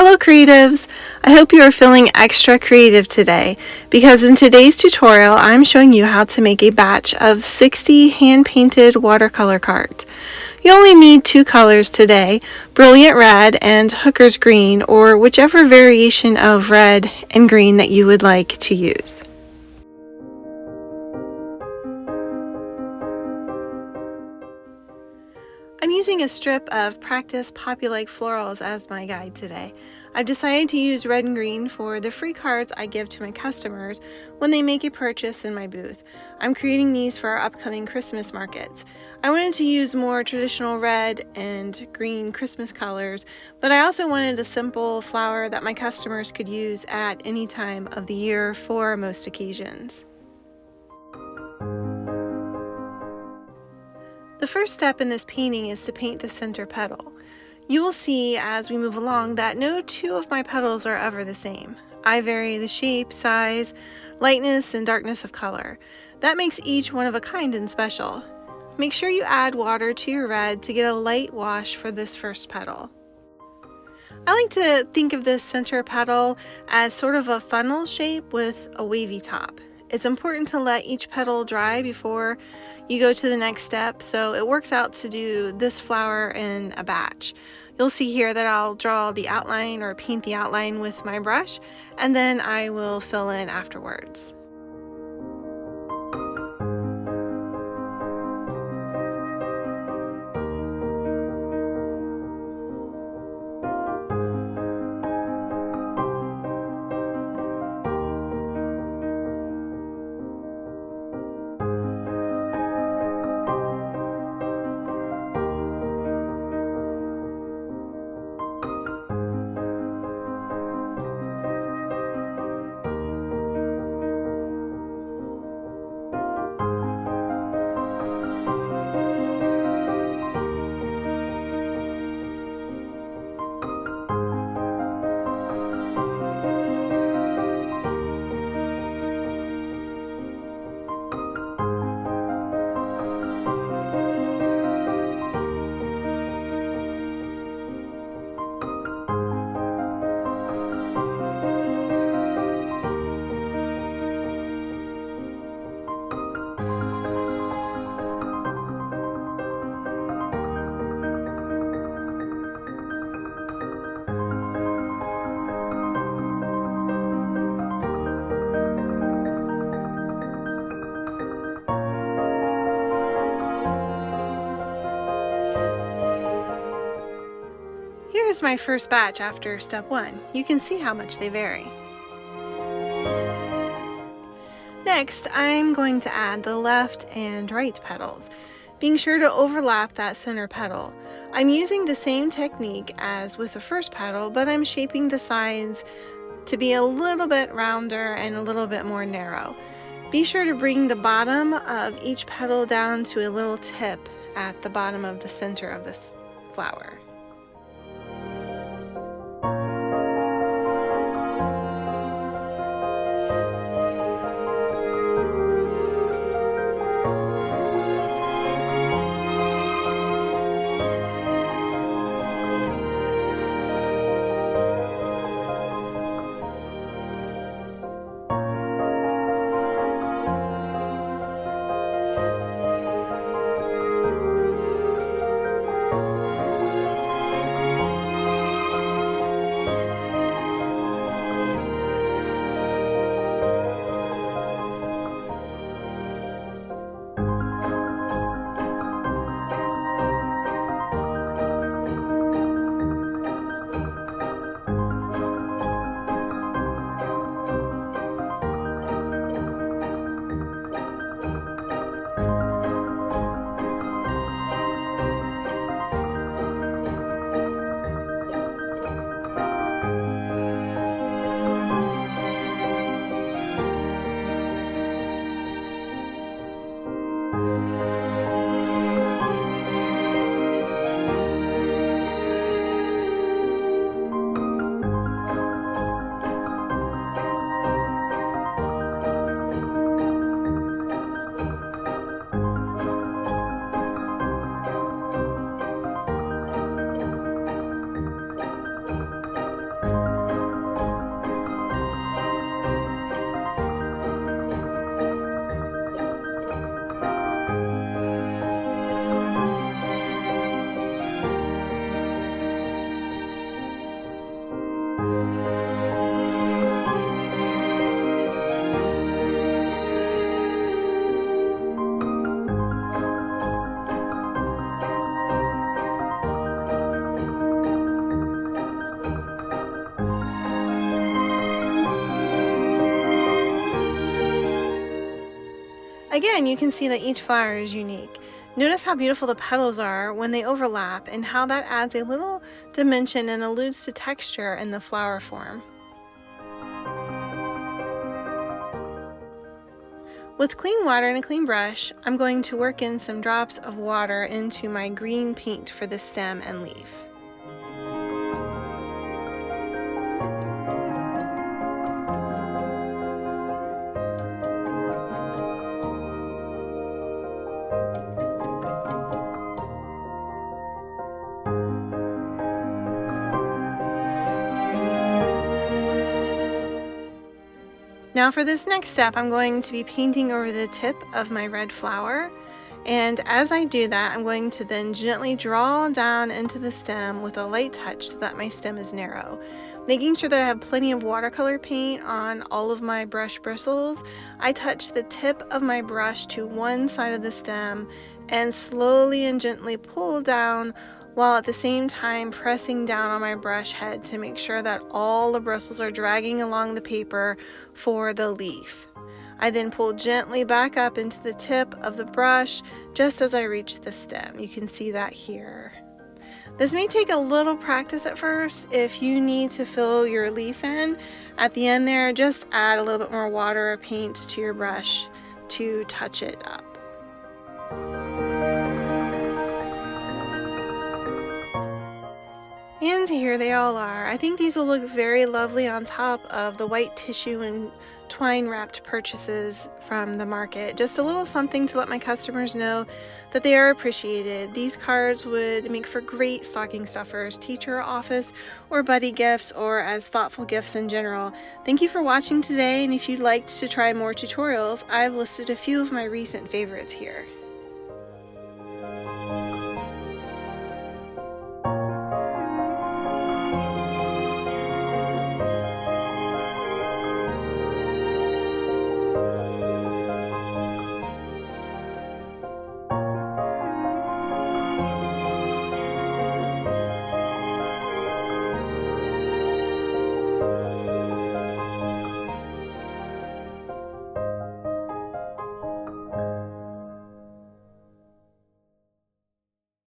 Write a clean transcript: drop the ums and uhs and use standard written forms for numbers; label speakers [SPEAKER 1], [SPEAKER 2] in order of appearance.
[SPEAKER 1] Hello creatives! I hope you are feeling extra creative today because in today's tutorial I'm showing you how to make a batch of 60 hand-painted watercolor cards. You only need two colors today, Brilliant Red and Hooker's Green, or whichever variation of red and green that you would like to use. I'm using a strip of Practice Pop-You-Like florals as my guide today. I've decided to use red and green for the free cards I give to my customers when they make a purchase in my booth. I'm creating these for our upcoming Christmas markets. I wanted to use more traditional red and green Christmas colors, but I also wanted a simple flower that my customers could use at any time of the year for most occasions. The first step in this painting is to paint the center petal. You will see as we move along that no two of my petals are ever the same. I vary the shape, size, lightness, and darkness of color. That makes each one of a kind and special. Make sure you add water to your red to get a light wash for this first petal. I like to think of this center petal as sort of a funnel shape with a wavy top. It's important to let each petal dry before you go to the next step, so it works out to do this flower in a batch. You'll see here that I'll draw the outline or paint the outline with my brush, and then I will fill in afterwards. Here's my first batch after step 1. You can see how much they vary. Next, I'm going to add the left and right petals, being sure to overlap that center petal. I'm using the same technique as with the first petal, but I'm shaping the sides to be a little bit rounder and a little bit more narrow. Be sure to bring the bottom of each petal down to a little tip at the bottom of the center of this flower. Again, you can see that each flower is unique. Notice how beautiful the petals are when they overlap and how that adds a little dimension and alludes to texture in the flower form. With clean water and a clean brush, I'm going to work in some drops of water into my green paint for the stem and leaf. Now for this next step, I'm going to be painting over the tip of my red flower. And as I do that, I'm going to then gently draw down into the stem with a light touch so that my stem is narrow. Making sure that I have plenty of watercolor paint on all of my brush bristles, I touch the tip of my brush to one side of the stem and slowly and gently pull down, while at the same time pressing down on my brush head to make sure that all the bristles are dragging along the paper for the leaf. I then pull gently back up into the tip of the brush just as I reach the stem. You can see that here. This may take a little practice at first. If you need to fill your leaf in, at the end there, just add a little bit more water or paint to your brush to touch it up. And here they all are. I think these will look very lovely on top of the white tissue and twine wrapped purchases from the market. Just a little something to let my customers know that they are appreciated. These cards would make for great stocking stuffers, teacher office, or buddy gifts, or as thoughtful gifts in general. Thank you for watching today, and if you'd like to try more tutorials, I've listed a few of my recent favorites here.